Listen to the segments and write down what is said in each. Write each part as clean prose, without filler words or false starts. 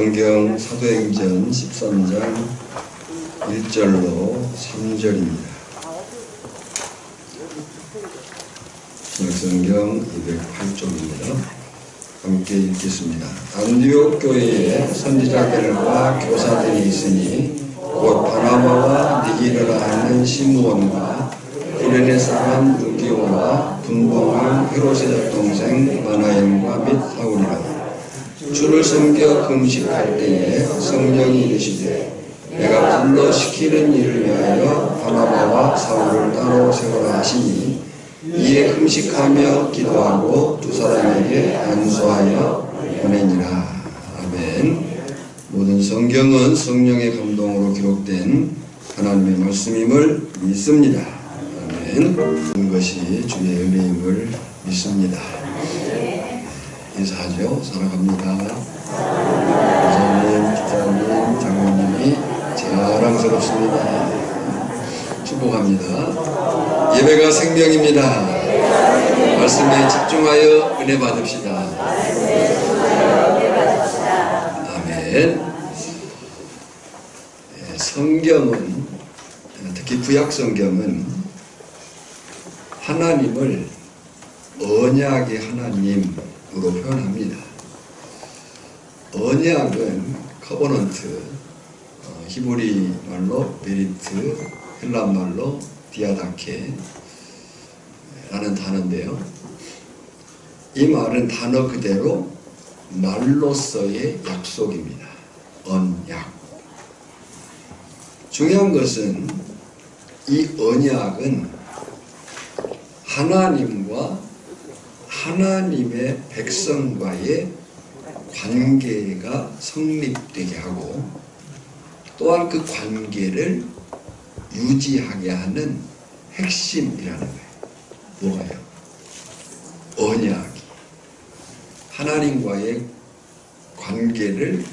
성경 사도행전 13장 1절로 3절입니다. 신약성경 208쪽입니다. 함께 읽겠습니다. 안디옥 교회에 선지자들과 교사들이 있으니 곧 바나바와 니기르라 하는 시므온과 구레네 사람 루기오와 분봉한 헤롯의 동생 마나엠과 및 사울이라. 주를 섬겨 금식할 때에 성령이 이르시되 내가 불러 시키는 일을 위하여 바나바와 사울을 따로 세우라 하시니 이에 금식하며 기도하고 두 사람에게 안수하여 보내니라. 아멘. 모든 성경은 성령의 감동으로 기록된 하나님의 말씀임을 믿습니다. 아멘. 모든 것이 주의 은혜임을 믿습니다. 인사하죠. 사랑합니다. 교사님, 기자님, 장로님이 자랑스럽습니다. 축복합니다. 예배가 생명입니다. 말씀에 집중하여 은혜 받읍시다. 아멘. 성경은, 특히 구약 성경은 하나님을 언약의 하나님으로 표현합니다. 언약은 커버넌트, 히브리 말로 베리트, 헬란 말로 디아다케 라는 단어인데요. 이 말은 단어 그대로 말로서의 약속입니다. 언약. 중요한 것은 이 언약은 하나님과 하나님의 백성과의 관계가 성립되게 하고 또한 그 관계를 유지하게 하는 핵심이라는 거예요. 뭐가요? 언약이 하나님과의 관계를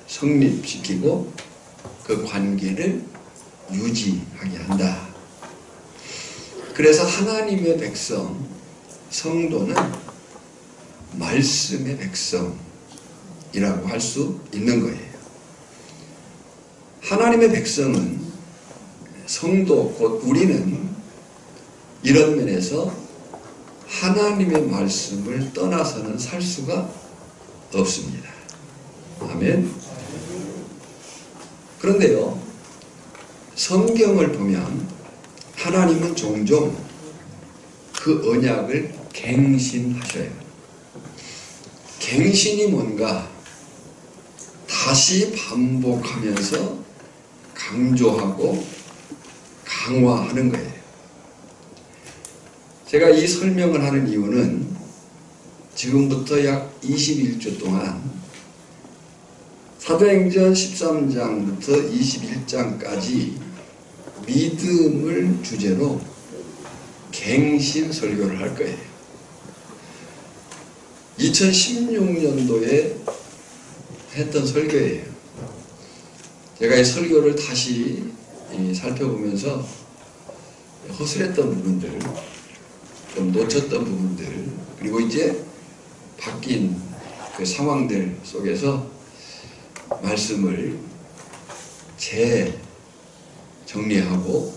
성립시키고 그 관계를 유지하게 한다. 그래서 하나님의 백성, 성도는 말씀의 백성이라고 할 수 있는 거예요. 하나님의 백성은 성도 곧 우리는 이런 면에서 하나님의 말씀을 떠나서는 살 수가 없습니다. 아멘. 그런데요, 성경을 보면 하나님은 종종 그 언약을 갱신하셔요. 갱신이 뭔가 다시 반복하면서 강조하고 강화하는 거예요. 제가 이 설명을 하는 이유는 지금부터 약 21주 동안 사도행전 13장부터 21장까지 믿음을 주제로 갱신 설교를 할 거예요. 2016년도에 했던 설교예요. 제가 이 설교를 다시 살펴보면서 허술했던 부분들, 좀 놓쳤던 부분들, 그리고 이제 바뀐 그 상황들 속에서 말씀을 재정리하고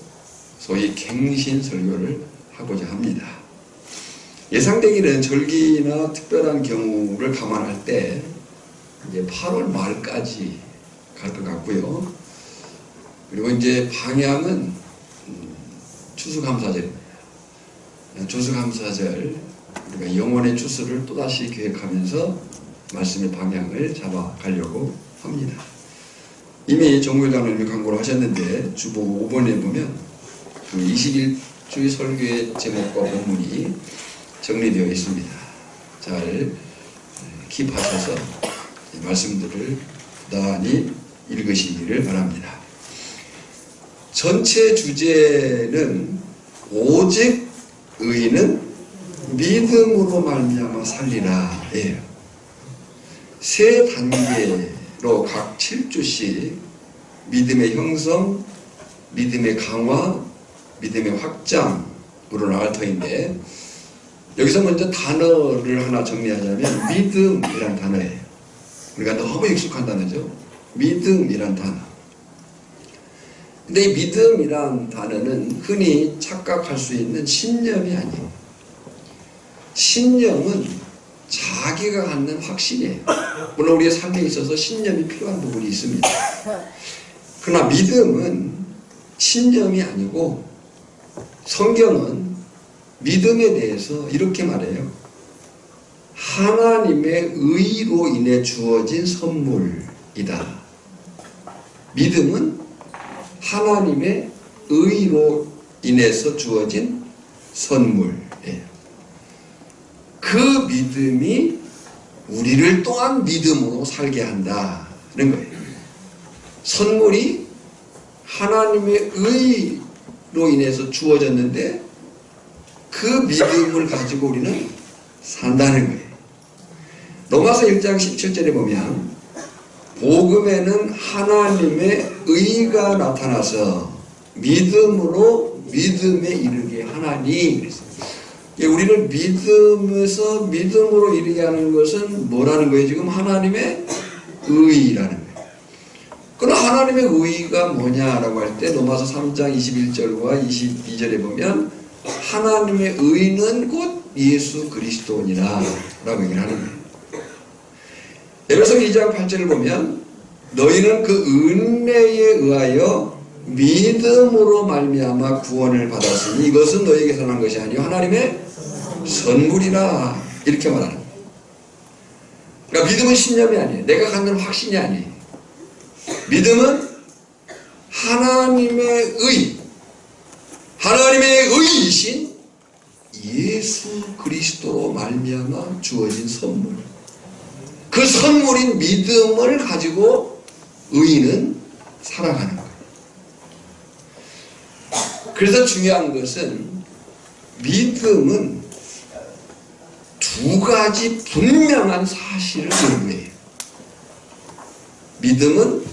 소위 갱신 설교를 하고자 합니다. 예상되기는 절기나 특별한 경우를 감안할 때 이제 8월 말까지 갈 것 같고요. 그리고 이제 방향은 추수감사절입니다. 추수감사절, 우리가 영혼의 추수를 또다시 계획하면서 말씀의 방향을 잡아가려고 합니다. 이미 정무회장님이 광고를 하셨는데 주보 5번에 보면 그 21주의 설교의 제목과 본문이 정리되어 있습니다. 잘 킵하셔서 말씀들을 부단히 읽으시기를 바랍니다. 전체 주제는 오직 의인은 믿음으로 말미암아 살리라 예요. 세 단계로 각 7주씩 믿음의 형성, 믿음의 강화, 믿음의 확장으로 나갈 터인데, 여기서 먼저 단어를 하나 정리하자면 믿음이라는 단어예요. 우리가 너무 익숙한 단어죠. 믿음이란 단어. 근데 이 믿음이란 단어는 흔히 착각할 수 있는 신념이 아니에요. 신념은 자기가 갖는 확신이에요. 물론 우리의 삶에 있어서 신념이 필요한 부분이 있습니다. 그러나 믿음은 신념이 아니고 성경은 믿음에 대해서 이렇게 말해요. 하나님의 의로 인해 주어진 선물이다. 믿음은 하나님의 의로 인해서 주어진 선물이에요. 그 믿음이 우리를 또한 믿음으로 살게 한다는 거예요. 선물이 하나님의 의로 인해서 주어졌는데 그 믿음을 가지고 우리는 산다는 거예요. 로마서 1장 17절에 보면 복음에는 하나님의 의가 나타나서 믿음으로 믿음에 이르게 하나니 그랬어요. 우리를 믿음에서 믿음으로 이르게 하는 것은 뭐라는 거예요? 지금 하나님의 의라는 거예요. 그럼 하나님의 의가 뭐냐라고 할 때 로마서 3장 21절과 22절에 보면 하나님의 의는 곧 예수 그리스도니라 라고 얘기를 하는 거예요. 에베소 2장 8절을 보면 너희는 그 은혜에 의하여 믿음으로 말미암아 구원을 받았으니 이것은 너희에게서 난 것이 아니요 하나님의 선물이라 이렇게 말하는 거예요. 그러니까 믿음은 신념이 아니에요. 내가 갖는 확신이 아니에요. 믿음은 하나님의 의이신 예수 그리스도로 말미암아 주어진 선물. 그 선물인 믿음을 가지고 의인은 살아가는 거예요. 그래서 중요한 것은 믿음은 두 가지 분명한 사실을 요구해요. 믿음은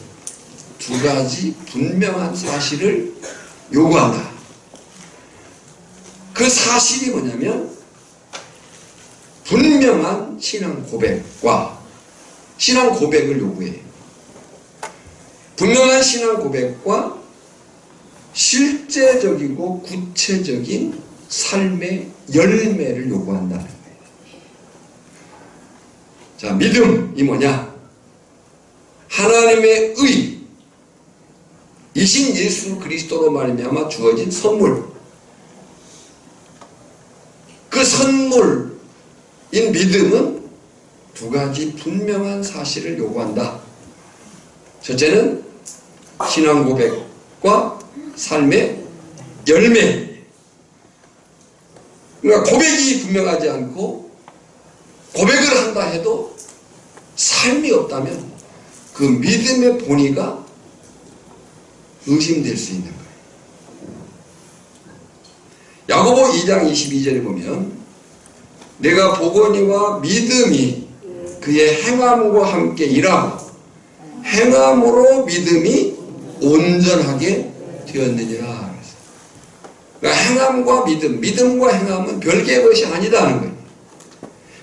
두 가지 분명한 사실을 요구한다. 그 사실이 뭐냐면 분명한 신앙 고백과 신앙 고백을 요구해요. 분명한 신앙 고백과 실제적이고 구체적인 삶의 열매를 요구한다는 거예요. 자, 믿음이 뭐냐? 하나님의 의이신 예수 그리스도로 말미암아 주어진 선물. 그 선물인 믿음은 두 가지 분명한 사실을 요구한다. 첫째는 신앙 고백과 삶의 열매. 그러니까 고백이 분명하지 않고 고백을 한다 해도 삶이 없다면 그 믿음의 본의가 의심될 수 있는 거예요. 야고보 2장 22절에 보면 내가 보거니와 믿음이 그의 행함과 함께 일하고 행함으로 믿음이 온전하게 되었느니라. 그러니까 행함과 믿음과 행함은 별개의 것이 아니다는 거예요.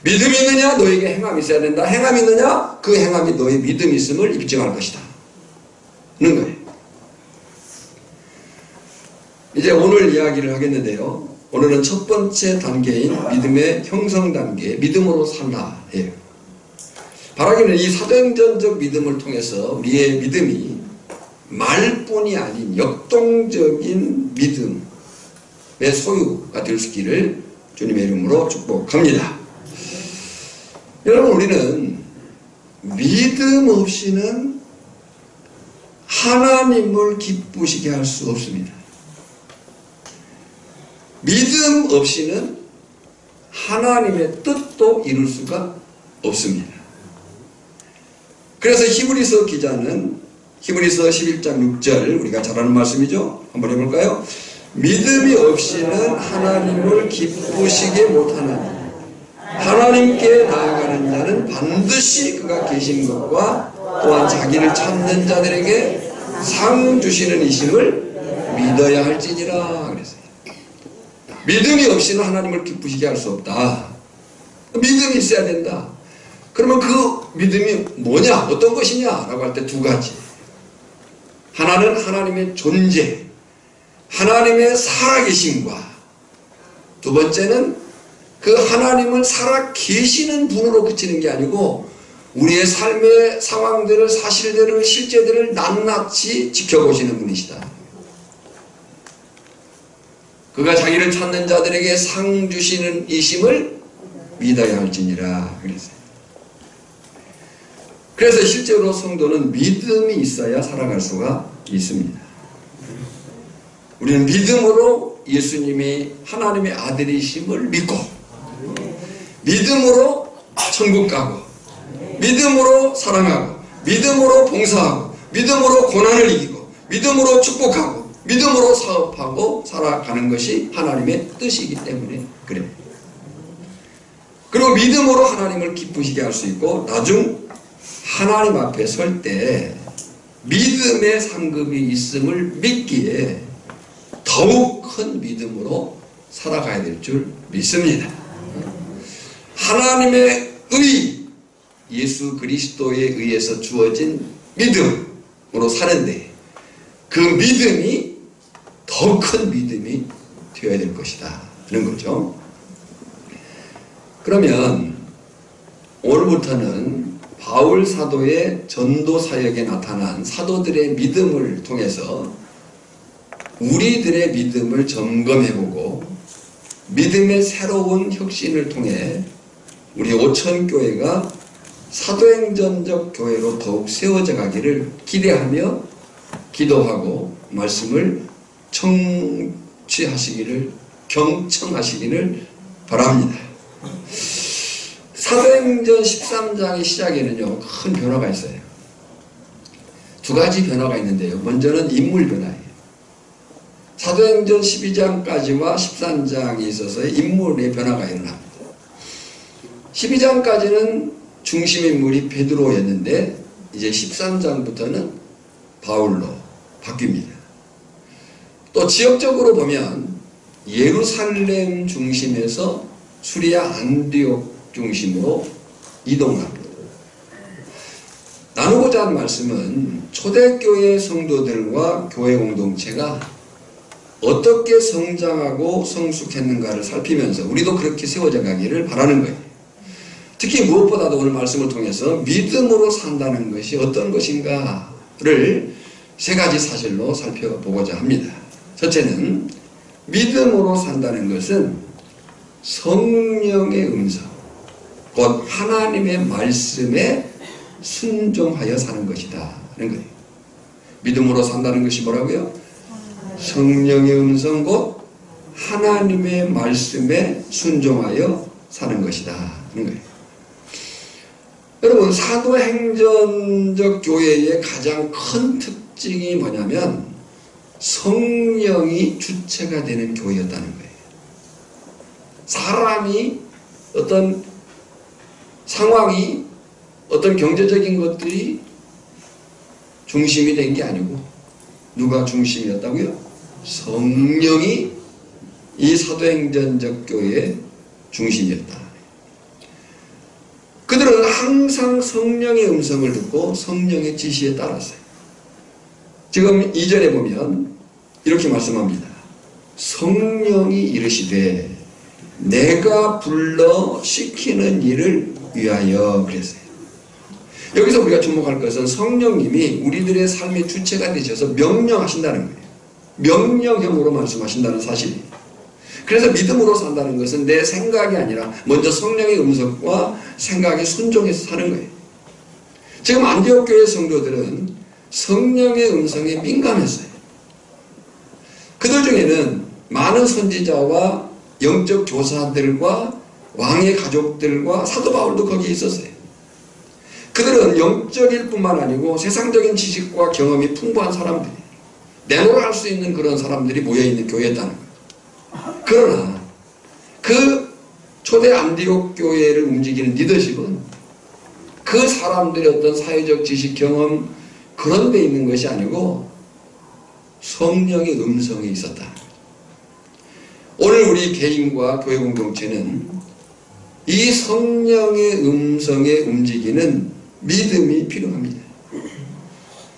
믿음이 있느냐? 너에게 행함이 있어야 된다. 행함이 있느냐? 그 행함이 너의 믿음이 있음을 입증할 것이다. 는 거예요. 이제 오늘 이야기를 하겠는데요. 오늘은 첫 번째 단계인 믿음의 형성 단계, 믿음으로 살라예요. 바라기는 이 사도행전적 믿음을 통해서 우리의 믿음이 말뿐이 아닌 역동적인 믿음의 소유가 될 수 있기를 주님의 이름으로 축복합니다. 여러분, 우리는 믿음 없이는 하나님을 기쁘시게 할 수 없습니다. 믿음 없이는 하나님의 뜻도 이룰 수가 없습니다. 그래서 히브리서 기자는 히브리서 11장 6절 우리가 잘 아는 말씀이죠. 한번 해볼까요? 믿음이 없이는 하나님을 기쁘시게 못하나니 하나님께 나아가는 자는 반드시 그가 계신 것과 또한 자기를 찾는 자들에게 상 주시는 이심을 믿어야 할지니라 그랬어요. 믿음이 없이는 하나님을 기쁘시게 할 수 없다. 믿음이 있어야 된다. 그러면 그 믿음이 뭐냐, 어떤 것이냐 라고 할 때 두 가지. 하나는 하나님의 존재, 하나님의 살아계심과, 두 번째는 그 하나님을 살아계시는 분으로 그치는 게 아니고 우리의 삶의 상황들을, 사실들을, 실제들을 낱낱이 지켜보시는 분이시다. 그가 자기를 찾는 자들에게 상 주시는 이심을 믿어야 할지니라 그랬어요. 그래서 실제로 성도는 믿음이 있어야 살아갈 수가 있습니다. 우리는 믿음으로 예수님이 하나님의 아들이심을 믿고, 믿음으로 천국 가고, 믿음으로 사랑하고, 믿음으로 봉사하고, 믿음으로 고난을 이기고, 믿음으로 축복하고, 믿음으로 사업하고 살아가는 것이 하나님의 뜻이기 때문에 그래요. 그리고 믿음으로 하나님을 기쁘시게 할 수 있고, 나중 하나님 앞에 설 때 믿음의 상급이 있음을 믿기에 더욱 큰 믿음으로 살아가야 될 줄 믿습니다. 하나님의 의, 예수 그리스도에 의해서 주어진 믿음으로 사는데 그 믿음이 더 큰 믿음이 되어야 될 것이다 하는 거죠. 그러면 오늘부터는 바울 사도의 전도 사역에 나타난 사도들의 믿음을 통해서 우리들의 믿음을 점검해보고 믿음의 새로운 혁신을 통해 우리 오천교회가 사도행전적 교회로 더욱 세워져 가기를 기대하며 기도하고 말씀을 청취하시기를, 경청하시기를 바랍니다. 사도행전 13장의 시작에는요, 큰 변화가 있어요. 두 가지 변화가 있는데요. 먼저는 인물 변화예요. 사도행전 12장까지와 13장에 있어서의 인물의 변화가 일어납니다. 12장까지는 중심 인물이 베드로였는데 이제 13장부터는 바울로 바뀝니다. 또 지역적으로 보면 예루살렘 중심에서 수리아 안디옥 중심으로 이동합니다. 나누고자 하는 말씀은 초대교회 성도들과 교회 공동체가 어떻게 성장하고 성숙했는가를 살피면서 우리도 그렇게 세워져 가기를 바라는 거예요. 특히 무엇보다도 오늘 말씀을 통해서 믿음으로 산다는 것이 어떤 것인가를 세 가지 사실로 살펴보고자 합니다. 첫째는 믿음으로 산다는 것은 성령의 음성, 곧 하나님의 말씀에 순종하여 사는 것이다 하는 거예요. 믿음으로 산다는 것이 뭐라고요? 성령의 음성, 곧 하나님의 말씀에 순종하여 사는 것이다 하는 거예요. 여러분, 사도행전적 교회의 가장 큰 특징이 뭐냐면 성령이 주체가 되는 교회였다는 거예요. 사람이, 어떤 상황이, 어떤 경제적인 것들이 중심이 된 게 아니고 누가 중심이었다고요? 성령이 이 사도행전적 교회의 중심이었다. 그들은 항상 성령의 음성을 듣고 성령의 지시에 따랐어요. 지금 2절에 보면 이렇게 말씀합니다. 성령이 이르시되 내가 불러 시키는 일을 위하여 그랬어요. 여기서 우리가 주목할 것은 성령님이 우리들의 삶의 주체가 되셔서 명령하신다는 거예요. 명령형으로 말씀하신다는 사실이에요. 그래서 믿음으로 산다는 것은 내 생각이 아니라 먼저 성령의 음성과 생각에 순종해서 사는 거예요. 지금 안디옥 교회 성도들은 성령의 음성에 민감했어요. 그들 중에는 많은 선지자와 영적 교사들과 왕의 가족들과 사도 바울도 거기에 있었어요. 그들은 영적일 뿐만 아니고 세상적인 지식과 경험이 풍부한 사람들이에요. 내노라 할 수 있는 그런 사람들이 모여있는 교회였다는 거예요. 그러나 그 초대 안디옥 교회를 움직이는 리더십은 그 사람들의 어떤 사회적 지식, 경험 그런 데 있는 것이 아니고 성령의 음성이 있었다. 오늘 우리 개인과 교회 공동체는 이 성령의 음성에 움직이는 믿음이 필요합니다.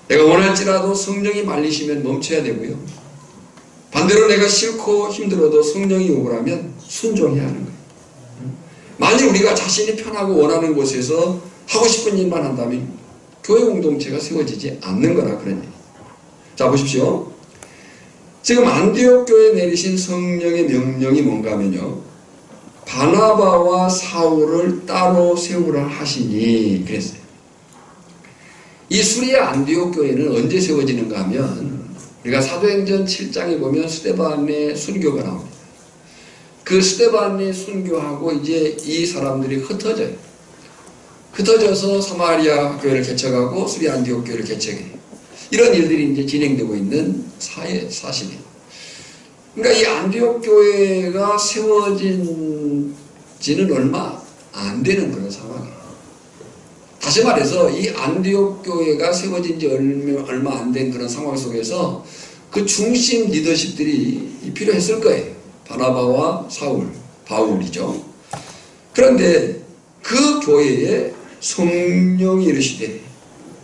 내가 원할지라도 성령이 말리시면 멈춰야 되고요. 반대로 내가 싫고 힘들어도 성령이 오라면 순종해야 하는 거예요. 만일 우리가 자신이 편하고 원하는 곳에서 하고 싶은 일만 한다면 교회 공동체가 세워지지 않는 거라 그런 얘기예요. 자, 보십시오. 지금 안디옥 교회에 내리신 성령의 명령이 뭔가 하면요, 바나바와 사울을 따로 세우라 하시니 그랬어요. 이 수리아 안디옥 교회는 언제 세워지는가 하면 우리가 사도행전 7장에 보면 스데반의 순교가 나옵니다. 그 스데반의 순교하고 이제 이 사람들이 흩어져요. 흩어져서 사마리아 교회를 개척하고 수리아 안디옥 교회를 개척해요. 이런 일들이 이제 진행되고 있는 사실이에요. 그러니까 이 안디옥 교회가 세워진 지는 얼마 안 되는 그런 상황이에요. 다시 말해서 이 안디옥 교회가 세워진 지 얼마 안 된 그런 상황 속에서 그 중심 리더십들이 필요했을 거예요. 바나바와 사울, 바울이죠. 그런데 그 교회에 성령이 이르시되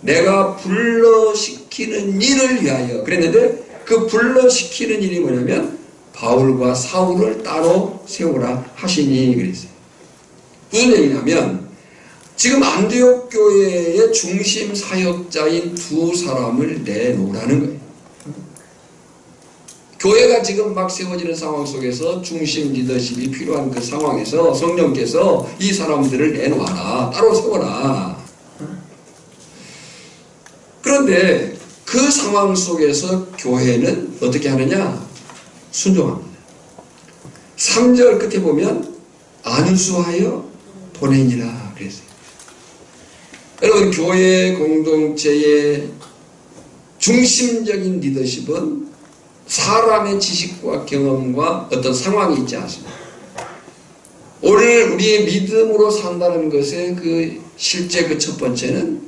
내가 불러시키는 일을 위하여 그랬는데, 그 불러시키는 일이 뭐냐면 바울과 사울을 따로 세우라 하시니 그랬어요. 무슨 얘기냐면 지금 안디옥 교회의 중심 사역자인 두 사람을 내놓으라는 거예요. 교회가 지금 막 세워지는 상황 속에서 중심 리더십이 필요한 그 상황에서 성령께서 이 사람들을 내놓아라, 따로 세워라. 그런데 그 상황 속에서 교회는 어떻게 하느냐? 순종합니다. 3절 끝에 보면 안수하여 보내니라 그랬어요. 여러분, 교회 공동체의 중심적인 리더십은 사람의 지식과 경험과 어떤 상황이 있지 않습니다. 오늘 우리의 믿음으로 산다는 것의 그 실제 그 첫 번째는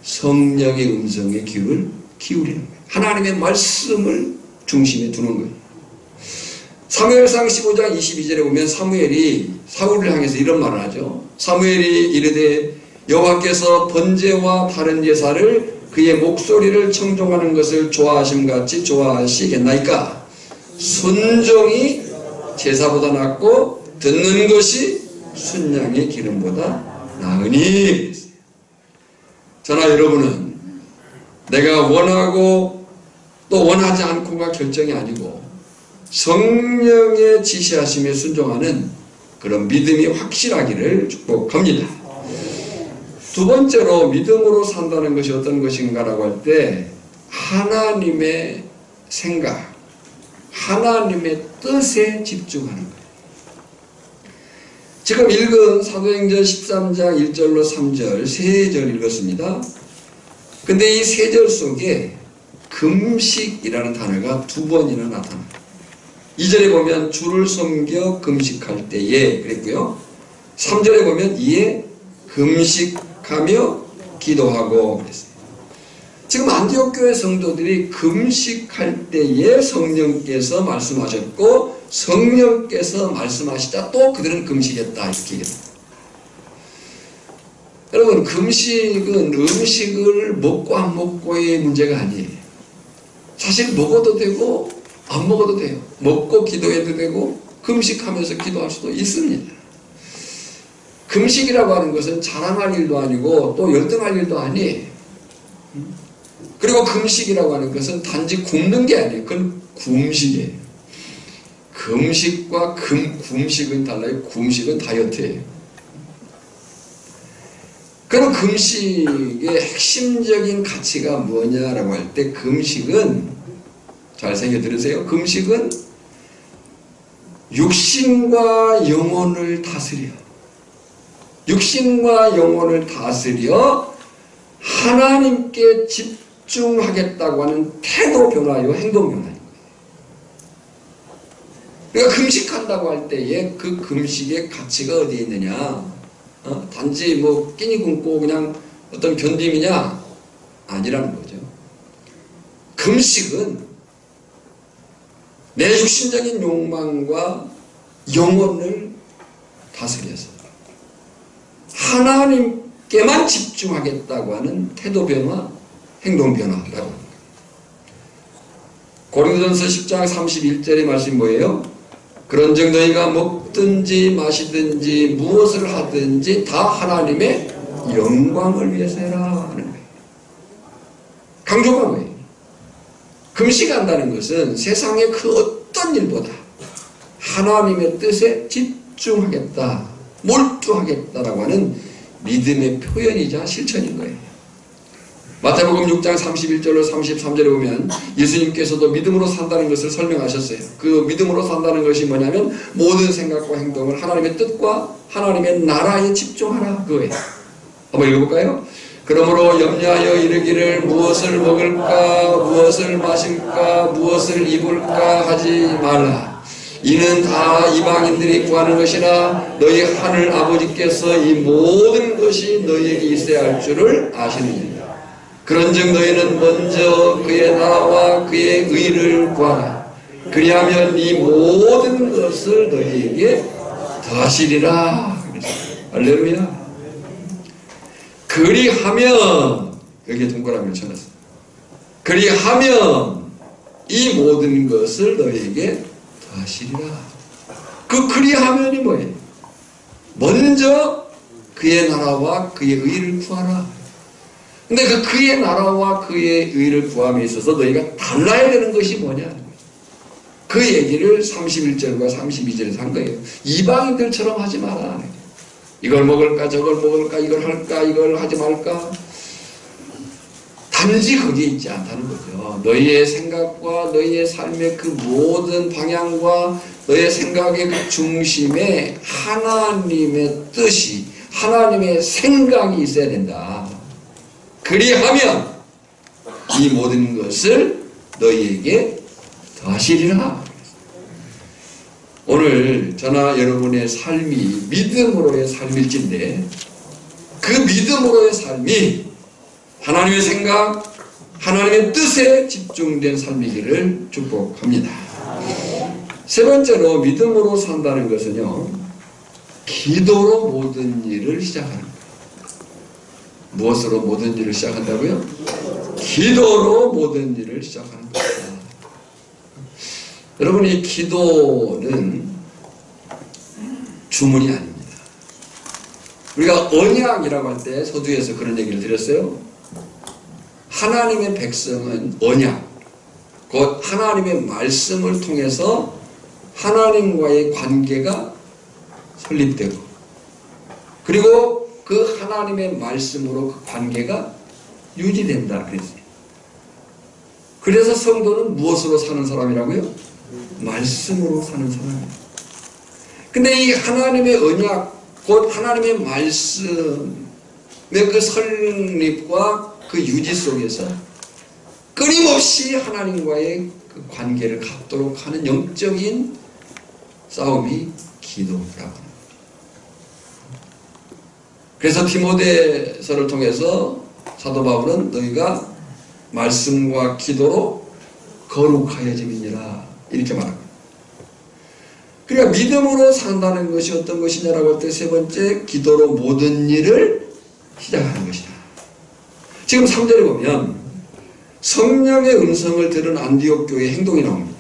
성령의 음성에 귀를 기울이는 거예요. 하나님의 말씀을 중심에 두는 거예요. 사무엘상 15장 22절에 보면 사무엘이 사울을 향해서 이런 말을 하죠. 사무엘이 이르되 여호와께서 번제와 다른 제사를 그의 목소리를 청종하는 것을 좋아하심같이 좋아하시겠나이까? 순종이 제사보다 낫고 듣는 것이 순양의 기름보다 나으니. 저나 여러분은 내가 원하고 또 원하지 않고가 결정이 아니고 성령의 지시하심에 순종하는 그런 믿음이 확실하기를 축복합니다. 두 번째로 믿음으로 산다는 것이 어떤 것인가라고 할 때 하나님의 생각, 하나님의 뜻에 집중하는 거예요. 지금 읽은 사도행전 13장 1절로 3절 세 절 읽었습니다. 근데 이 세 절 속에 금식이라는 단어가 두 번이나 나타납니다. 2절에 보면 주를 섬겨 금식할 때에 그랬고요. 3절에 보면 이에 금식하며 기도하고 그랬어요. 지금 안디옥 교회 성도들이 금식할 때에 성령께서 말씀하셨고 성령께서 말씀하시자 또 그들은 금식했다 이렇게 얘기합니다. 여러분, 금식은 음식을 먹고 안 먹고의 문제가 아니에요. 사실 먹어도 되고 안 먹어도 돼요. 먹고 기도해도 되고 금식하면서 기도할 수도 있습니다. 금식이라고 하는 것은 자랑할 일도 아니고 또 열등할 일도 아니에요. 그리고 금식이라고 하는 것은 단지 굶는 게 아니에요. 그건 굶식이에요. 금식과 굶식은 달라요. 굶식은 다이어트예요. 그럼 금식의 핵심적인 가치가 뭐냐라고 할 때 금식은 잘 생겨 들으세요. 금식은 육신과 영혼을 다스려. 육신과 영혼을 다스려 하나님께 집중하겠다고 하는 태도 변화요, 행동 변화인 거예요. 그러니까 금식한다고 할 때에 그 금식의 가치가 어디에 있느냐? 단지 뭐 끼니 굶고 그냥 어떤 견딤이냐? 아니라는 거죠. 금식은 내 육신적인 욕망과 영혼을 다스려서 하나님께 하나님께만 집중하겠다고 하는 태도 변화, 행동 변화라고 합니다. 고린도전서 10장 31절의 말씀이 뭐예요? 그런즉 너희가 먹든지 마시든지 무엇을 하든지 다 하나님의 영광을 위해서 해라 하는 거예요. 강조가 뭐예요? 금식한다는 것은 세상의 그 어떤 일보다 하나님의 뜻에 집중하겠다, 몰두하겠다라고 하는 믿음의 표현이자 실천인 거예요. 마태복음 6장 31절로 33절에 보면 예수님께서도 믿음으로 산다는 것을 설명하셨어요. 그 믿음으로 산다는 것이 뭐냐면 모든 생각과 행동을 하나님의 뜻과 하나님의 나라에 집중하라 그거예요. 한번 읽어볼까요? 그러므로 염려하여 이르기를 무엇을 먹을까 무엇을 마실까 무엇을 입을까 하지 말라. 이는 다 이방인들이 구하는 것이나 너희 하늘 아버지께서 이 모든 것이 너희에게 있어야 할 줄을 아시느니라. 그런즉 너희는 먼저 그의 나라와 그의 의를 구하라. 그리하면 이 모든 것을 너희에게 더하시리라. 할렐루야. 그리하면 여기에 동그라미를 쳐놨어요. 그리하면 이 모든 것을 너희에게 더하시리라. 그 그리하면이 뭐예요? 먼저 그의 나라와 그의 의를 구하라. 근데 그의 나라와 그의 의를 구함에 있어서 너희가 달라야 되는 것이 뭐냐? 그 얘기를 31절과 32절에서 한 거예요. 이방인들처럼 하지 마라. 이걸 먹을까 저걸 먹을까 이걸 할까 이걸 하지 말까. 단지 거기에 있지 않다는 거죠. 너희의 생각과 너희의 삶의 그 모든 방향과 너희의 생각의 그 중심에 하나님의 뜻이 하나님의 생각이 있어야 된다. 그리하면 이 모든 것을 너희에게 더하시리라. 오늘 저나 여러분의 삶이 믿음으로의 삶일진데 그 믿음으로의 삶이 하나님의 생각, 하나님의 뜻에 집중된 삶이기를 축복합니다. 세 번째로 믿음으로 산다는 것은요, 기도로 모든 일을 시작하는 거예요. 무엇으로 모든 일을 시작한다고요? 기도로 모든 일을 시작하는 겁니다. 여러분, 이 기도는 주문이 아닙니다. 우리가 언약이라고 할 때 서두에서 그런 얘기를 드렸어요. 하나님의 백성은 언약, 곧 하나님의 말씀을 통해서 하나님과의 관계가 설립되고 그리고 그 하나님의 말씀으로 그 관계가 유지된다 그랬어요. 그래서 성도는 무엇으로 사는 사람이라고요? 말씀으로 사는 사람이에요. 근데 이 하나님의 언약, 곧 하나님의 말씀의 그 설립과 그 유지 속에서 끊임없이 하나님과의 그 관계를 갖도록 하는 영적인 싸움이 기도라고 합니다. 그래서 디모데서를 통해서 사도 바울은 너희가 말씀과 기도로 거룩하여짐이니라 이렇게 말합니다. 그러니까 믿음으로 산다는 것이 어떤 것이냐라고 할 때 세 번째, 기도로 모든 일을 시작하는 것이다. 지금 3절에 보면 성령의 음성을 들은 안디옥 교회의 행동이 나옵니다.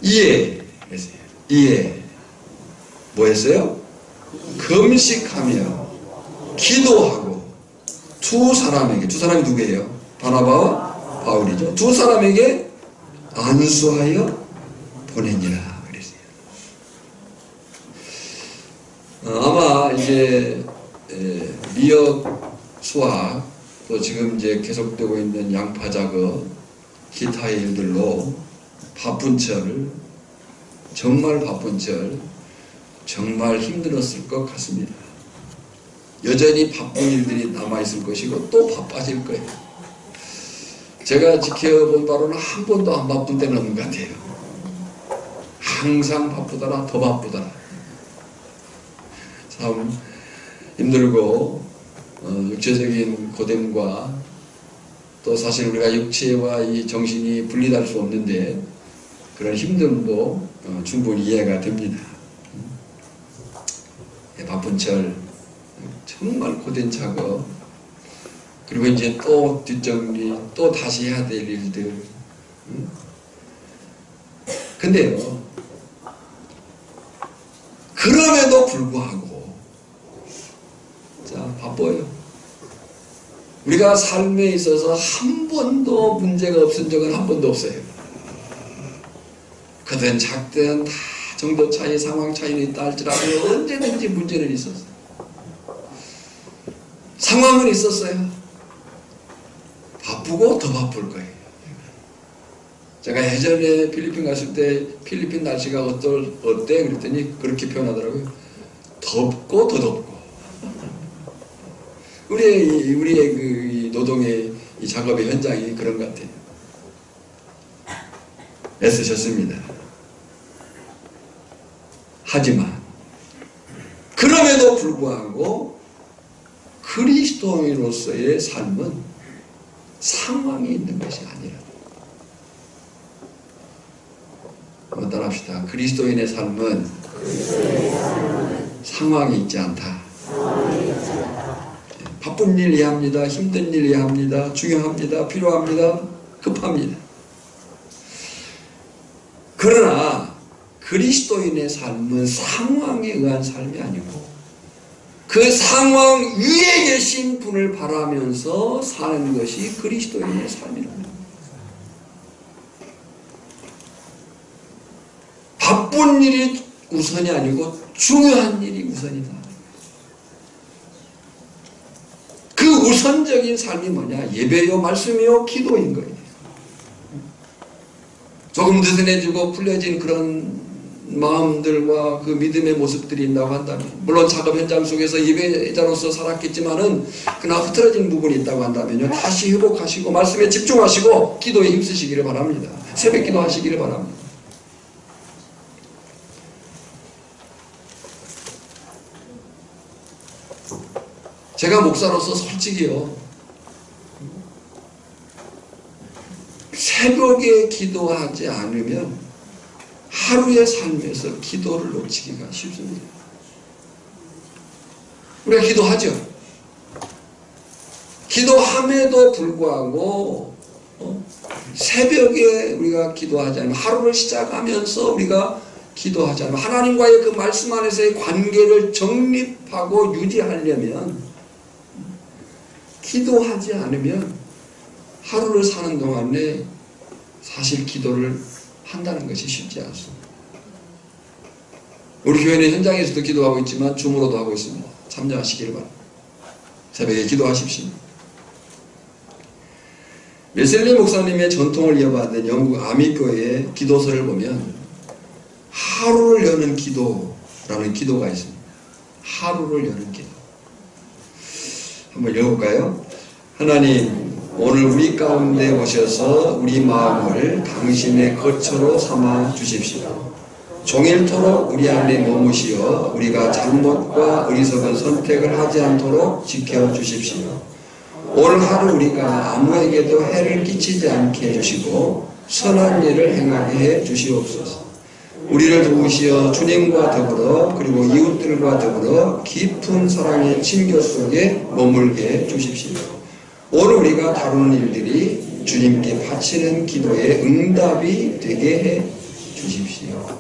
이에 뭐 했어요? 금식하며 기도하고 두 사람이 누구예요? 바나바와 바울이죠. 두 사람에게 안수하여 보내니라 그랬어요. 아마 이제 미역 수확 또 지금 이제 계속되고 있는 양파 작업 기타의 일들로 바쁜 철, 정말 바쁜 철, 정말 힘들었을 것 같습니다. 여전히 바쁜 일들이 남아있을 것이고 또 바빠질 거예요. 제가 지켜본 바로는 한 번도 안 바쁜 때는 없는 것 같아요. 항상 바쁘더라, 더 바쁘더라. 참 힘들고 육체적인 고됨과 또 사실 우리가 육체와 이 정신이 분리될 수 없는데 그런 힘듦도 충분히 이해가 됩니다. 바쁜 철 정말 고된 작업, 그리고 이제 또 뒷정리, 또 다시 해야 될 일들. 근데요, 그럼에도 불구하고, 자, 바빠요. 우리가 삶에 있어서 한 번도 문제가 없은 적은 한 번도 없어요. 크든 작든 다 정도 차이, 상황 차이는 있다 할지라도 언제든지 문제는 있었어요. 상황은 있었어요. 바쁘고 더 바쁠 거예요. 제가 예전에 필리핀 갔을 때 필리핀 날씨가 어때? 그랬더니 그렇게 표현하더라고요. 덥고 더 덥고. 우리의 그 노동의 이 작업의 현장이 그런 것 같아요. 애쓰셨습니다. 하지만 그럼에도 불구하고 그리스도인으로서의 삶은 상황이 있는 것이 아니라, 한번 따라합시다. 그리스도인의 삶은 상황이 있지 않다. 바쁜 일 이해합니다. 힘든 일 이해합니다. 중요합니다. 필요합니다. 급합니다. 그러나 그리스도인의 삶은 상황에 의한 삶이 아니고 그 상황 위에 계신 분을 바라면서 사는 것이 그리스도인의 삶이랍니다. 바쁜 일이 우선이 아니고 중요한 일이 우선이다. 그 우선적인 삶이 뭐냐? 예배요, 말씀이요, 기도인 거예요. 조금 느슨해지고 풀려진 그런 마음들과 그 믿음의 모습들이 있다고 한다면, 물론 작업 현장 속에서 예배자로서 살았겠지만은 그러나 흐트러진 부분이 있다고 한다면요, 다시 회복하시고 말씀에 집중하시고 기도에 힘쓰시기를 바랍니다. 새벽 기도하시기를 바랍니다. 제가 목사로서 솔직히요, 새벽에 기도하지 않으면 하루의 삶에서 기도를 놓치기가 쉽습니다. 우리가 기도하죠. 기도함에도 불구하고 새벽에 우리가 기도하지 않으면, 하루를 시작하면서 우리가 기도하지 않으면, 하나님과의 그 말씀 안에서의 관계를 정립하고 유지하려면, 기도하지 않으면 하루를 사는 동안에 사실 기도를 한다는 것이 쉽지 않습니다. 우리 교회는 현장에서도 기도하고 있지만 줌으로도 하고 있습니다. 참여하시기를 바랍니다. 새벽에 기도하십시오. 웨슬리 목사님의 전통을 이어받은 영국 아미교회의 기도서를 보면 하루를 여는 기도라는 기도가 있습니다. 하루를 여는 기도. 한번 읽어볼까요? 하나님, 오늘 우리 가운데 오셔서 우리 마음을 당신의 거처로 삼아 주십시오. 종일토록 우리 안에 머무시어 우리가 잘못과 어리석은 선택을 하지 않도록 지켜주십시오. 오늘 하루 우리가 아무에게도 해를 끼치지 않게 해주시고 선한 일을 행하게 해 주시옵소서. 우리를 도우시어 주님과 더불어 그리고 이웃들과 더불어 깊은 사랑의 친교 속에 머물게 해 주십시오. 오늘 우리가 다루는 일들이 주님께 바치는 기도의 응답이 되게 해 주십시오.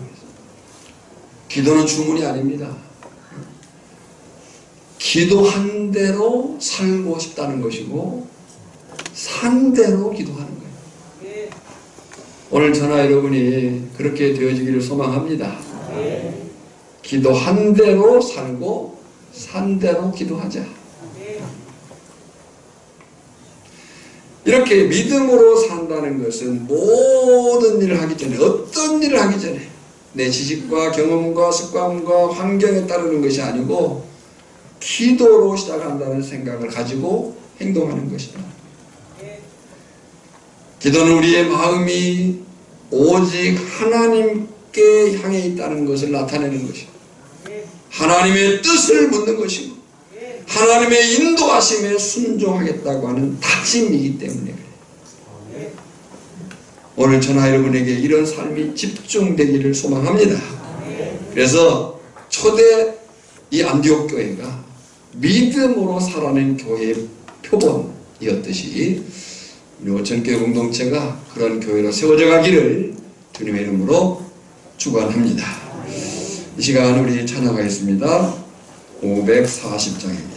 기도는 주문이 아닙니다. 기도한 대로 살고 싶다는 것이고 산 대로 기도하는 거예요. 오늘 저나 여러분이 그렇게 되어지기를 소망합니다. 기도한 대로 살고 산 대로 기도하자. 이렇게 믿음으로 산다는 것은 모든 일을 하기 전에, 어떤 일을 하기 전에 내 지식과 경험과 습관과 환경에 따르는 것이 아니고 기도로 시작한다는 생각을 가지고 행동하는 것이다. 기도는 우리의 마음이 오직 하나님께 향해 있다는 것을 나타내는 것이고 하나님의 뜻을 묻는 것이고 하나님의 인도하심에 순종하겠다고 하는 다짐이기 때문에 그래요. 오늘 저나 여러분에게 이런 삶이 집중되기를 소망합니다. 그래서 초대 이 안디옥 교회가 믿음으로 살아낸 교회의 표본이었듯이 우리 오천교회 공동체가 그런 교회로 세워져 가기를 주님의 이름으로 축원합니다. 이 시간 우리 찬양하겠습니다. 540장입니다.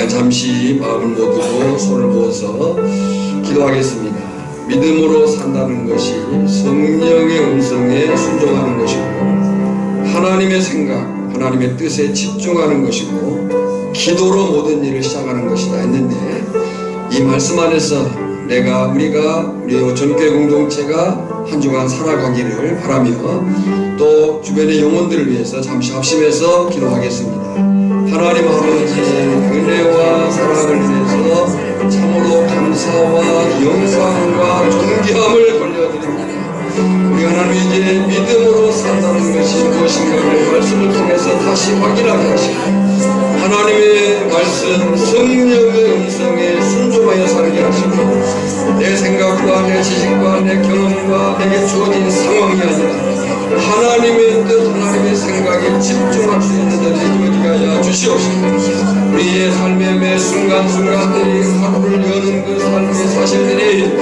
잠시 마음을 모두고 손을 모아서 기도하겠습니다. 믿음으로 산다는 것이 성령의 음성에 순종하는 것이고 하나님의 생각, 하나님의 뜻에 집중하는 것이고 기도로 모든 일을 시작하는 것이다 했는데, 이 말씀 안에서 우리 오천교회 공동체가 한 주간 살아가기를 바라며 또 주변의 영혼들을 위해서 잠시 합심해서 기도하겠습니다. 하나님 아버지, 은혜와 사랑을 인해서 참으로 감사와 영광과 존귀함을 돌려드립니다. 우리 하나님 이제 믿음으로 산다는 것이 무엇인가를 말씀을 통해서 다시 확인하게 하시고 하나님의 말씀 성령의 음성에 순종하여 살게 하시고 내 생각과 내 지식과 내 경험과 내게 주어진 상황이 아니라 하나님의 뜻, 하나님의 생각에 집중할 수 있는 자들이 되게 하여 주시옵소서. 우리의 삶의 매 순간순간들이 하루를 여는 그 삶의 사실들이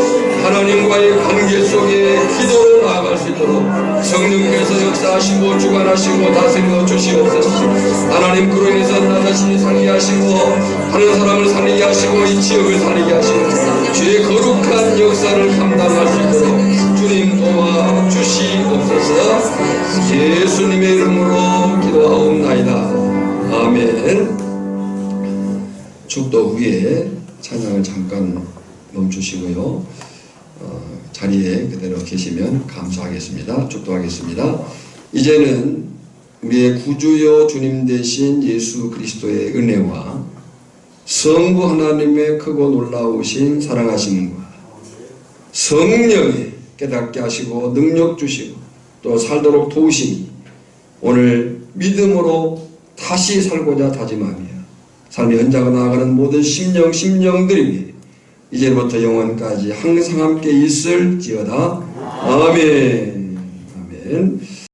하나님과의 관계 속에 기도로 나아갈 수 있도록 성령께서 역사하시고 주관하시고 다스려 주시옵소서. 하나님, 그로 인해서 나 자신이 살게 하시고 다른 사람을 살리게 하시고 이 지역을 살리게 하시고 주의 거룩한 역사를 감당할 수 있도록 주님 도와 주시옵소서. 예수님의 이름으로 기도하옵나이다. 아멘. 축도 후에 찬양을 잠깐 멈추시고요. 자리에 그대로 계시면 감사하겠습니다. 축도하겠습니다. 이제는 우리의 구주여 주님 되신 예수 그리스도의 은혜와 성부 하나님의 크고 놀라우신 사랑하심과 성령이 깨닫게 하시고 능력 주시고 또 살도록 도우시니 오늘 믿음으로 다시 살고자 다짐하며 삶의 현장으로 나아가는 모든 심령들이 이제부터 영원까지 항상 함께 있을지어다. 아멘. 아멘.